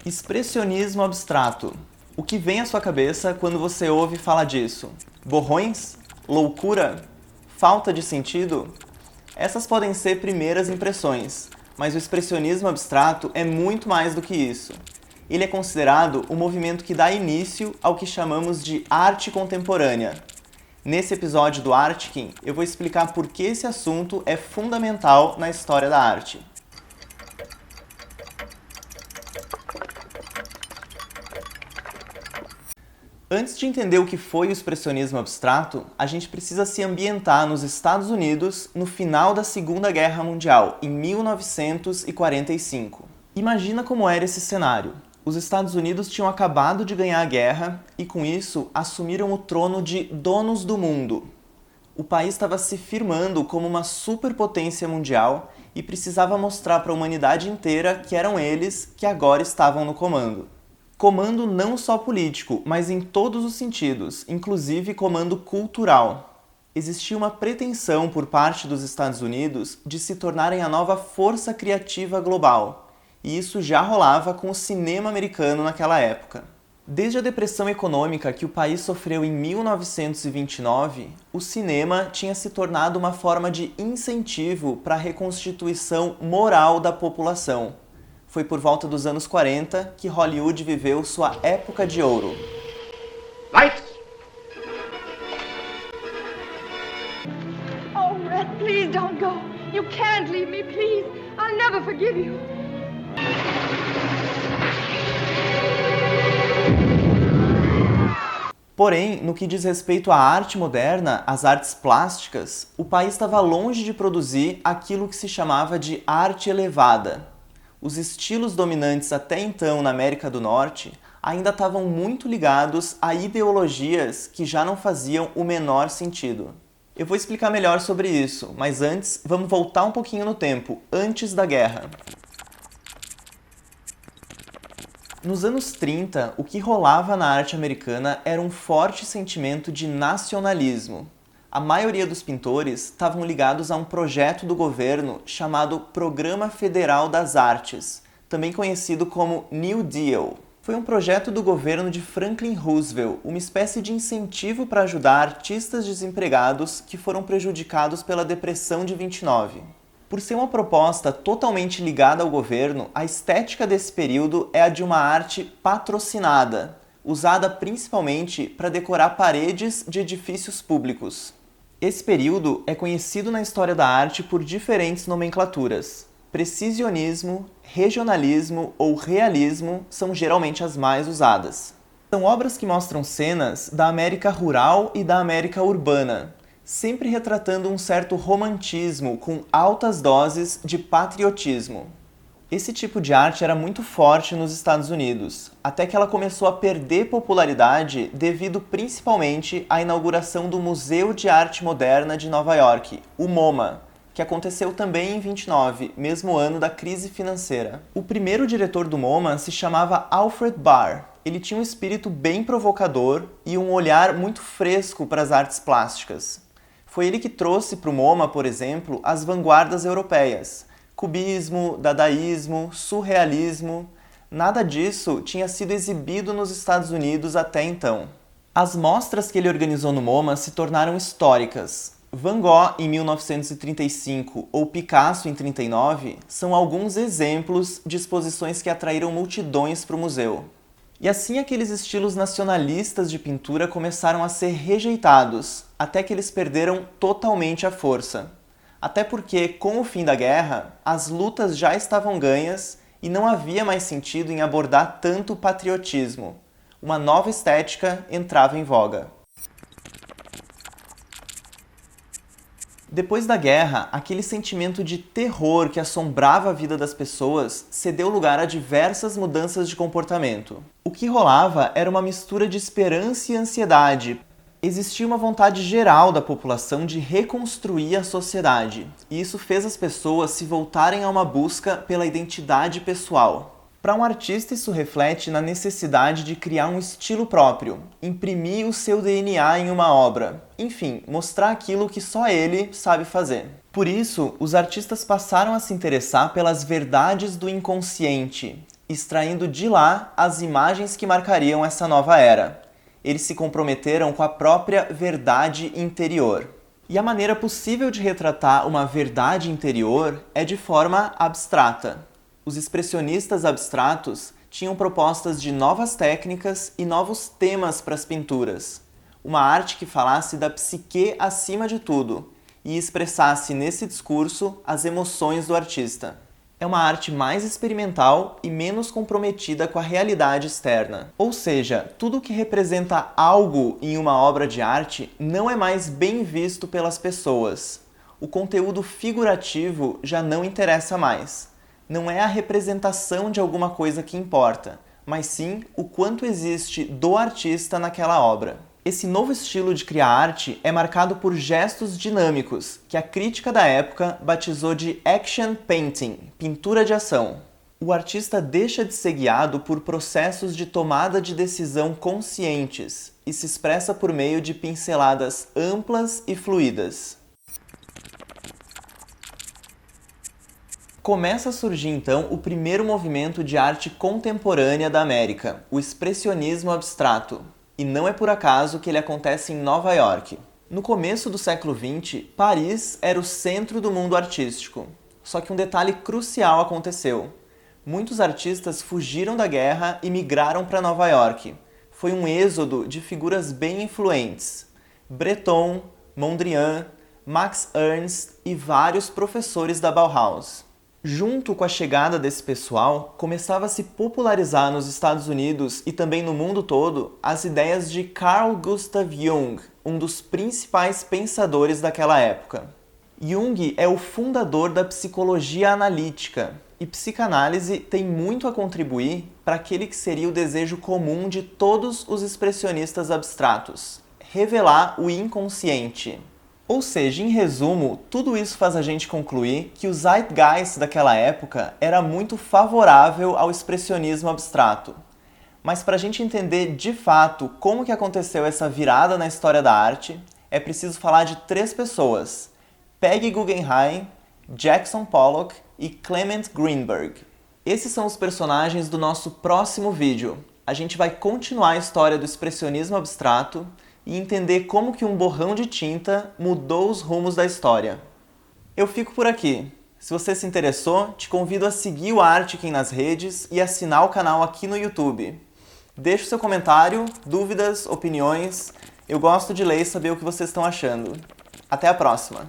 Expressionismo abstrato. O que vem à sua cabeça quando você ouve falar disso? Borrões? Loucura? Falta de sentido? Essas podem ser primeiras impressões, mas o expressionismo abstrato é muito mais do que isso. Ele é considerado o movimento que dá início ao que chamamos de arte contemporânea. Nesse episódio do Artkin, eu vou explicar por que esse assunto é fundamental na história da arte. Antes de entender o que foi o expressionismo abstrato, a gente precisa se ambientar nos Estados Unidos no final da Segunda Guerra Mundial, em 1945. Imagina como era esse cenário. Os Estados Unidos tinham acabado de ganhar a guerra e, com isso, assumiram o trono de donos do mundo. O país estava se firmando como uma superpotência mundial e precisava mostrar para a humanidade inteira que eram eles que agora estavam no comando. Comando não só político, mas em todos os sentidos, inclusive comando cultural. Existia uma pretensão por parte dos Estados Unidos de se tornarem a nova força criativa global, e isso já rolava com o cinema americano naquela época. Desde a depressão econômica que o país sofreu em 1929, o cinema tinha se tornado uma forma de incentivo para a reconstituição moral da população. Foi por volta dos anos 40 que Hollywood viveu sua época de ouro. Lights! Oh, Red, please don't go. You can't leave me, please. I'll never forgive you. Porém, no que diz respeito à arte moderna, às artes plásticas, o país estava longe de produzir aquilo que se chamava de arte elevada. Os estilos dominantes até então na América do Norte ainda estavam muito ligados a ideologias que já não faziam o menor sentido. Eu vou explicar melhor sobre isso, mas antes vamos voltar um pouquinho no tempo, antes da guerra. Nos anos 30, o que rolava na arte americana era um forte sentimento de nacionalismo. A maioria dos pintores estavam ligados a um projeto do governo chamado Programa Federal das Artes, também conhecido como New Deal. Foi um projeto do governo de Franklin Roosevelt, uma espécie de incentivo para ajudar artistas desempregados que foram prejudicados pela Depressão de 29. Por ser uma proposta totalmente ligada ao governo, a estética desse período é a de uma arte patrocinada, usada principalmente para decorar paredes de edifícios públicos. Esse período é conhecido na história da arte por diferentes nomenclaturas. Precisionismo, regionalismo ou realismo são geralmente as mais usadas. São obras que mostram cenas da América rural e da América urbana, sempre retratando um certo romantismo com altas doses de patriotismo. Esse tipo de arte era muito forte nos Estados Unidos, até que ela começou a perder popularidade devido principalmente à inauguração do Museu de Arte Moderna de Nova York, o MoMA, que aconteceu também em 29, mesmo ano da crise financeira. O primeiro diretor do MoMA se chamava Alfred Barr. Ele tinha um espírito bem provocador e um olhar muito fresco para as artes plásticas. Foi ele que trouxe para o MoMA, por exemplo, as vanguardas europeias. Cubismo, dadaísmo, surrealismo, nada disso tinha sido exibido nos Estados Unidos até então. As mostras que ele organizou no MoMA se tornaram históricas. Van Gogh em 1935 ou Picasso em 39 são alguns exemplos de exposições que atraíram multidões para o museu. E assim aqueles estilos nacionalistas de pintura começaram a ser rejeitados, até que eles perderam totalmente a força. Até porque, com o fim da guerra, as lutas já estavam ganhas e não havia mais sentido em abordar tanto patriotismo. Uma nova estética entrava em voga. Depois da guerra, aquele sentimento de terror que assombrava a vida das pessoas cedeu lugar a diversas mudanças de comportamento. O que rolava era uma mistura de esperança e ansiedade. Existia uma vontade geral da população de reconstruir a sociedade, e isso fez as pessoas se voltarem a uma busca pela identidade pessoal. Para um artista, isso reflete na necessidade de criar um estilo próprio, imprimir o seu DNA em uma obra, enfim, mostrar aquilo que só ele sabe fazer. Por isso, os artistas passaram a se interessar pelas verdades do inconsciente. extraindo de lá as imagens que marcariam essa nova era. Eles se comprometeram com a própria verdade interior. E a maneira possível de retratar uma verdade interior é de forma abstrata. Os expressionistas abstratos tinham propostas de novas técnicas e novos temas para as pinturas. Uma arte que falasse da psique acima de tudo e expressasse nesse discurso as emoções do artista. É uma arte mais experimental e menos comprometida com a realidade externa. Ou seja, tudo que representa algo em uma obra de arte não é mais bem visto pelas pessoas. O conteúdo figurativo já não interessa mais. Não é a representação de alguma coisa que importa, mas sim o quanto existe do artista naquela obra. Esse novo estilo de criar arte é marcado por gestos dinâmicos, que a crítica da época batizou de action painting, pintura de ação. O artista deixa de ser guiado por processos de tomada de decisão conscientes e se expressa por meio de pinceladas amplas e fluídas. Começa a surgir então o primeiro movimento de arte contemporânea da América, o expressionismo abstrato. E não é por acaso que ele acontece em Nova York. No começo do século XX, Paris era o centro do mundo artístico. Só que um detalhe crucial aconteceu. Muitos artistas fugiram da guerra e migraram para Nova York. Foi um êxodo de figuras bem influentes. Breton, Mondrian, Max Ernst e vários professores da Bauhaus. Junto com a chegada desse pessoal, começava a se popularizar nos Estados Unidos e também no mundo todo as ideias de Carl Gustav Jung, um dos principais pensadores daquela época. Jung é o fundador da psicologia analítica, e psicanálise tem muito a contribuir para aquele que seria o desejo comum de todos os expressionistas abstratos: revelar o inconsciente. Ou seja, em resumo, tudo isso faz a gente concluir que o zeitgeist daquela época era muito favorável ao expressionismo abstrato. Mas para a gente entender de fato como que aconteceu essa virada na história da arte, é preciso falar de 3 pessoas: Peggy Guggenheim, Jackson Pollock e Clement Greenberg. Esses são os personagens do nosso próximo vídeo. A gente vai continuar a história do expressionismo abstrato e entender como que um borrão de tinta mudou os rumos da história. Eu fico por aqui. Se você se interessou, te convido a seguir o Artkin nas redes e assinar o canal aqui no YouTube. Deixe o seu comentário, dúvidas, opiniões. Eu gosto de ler e saber o que vocês estão achando. Até a próxima!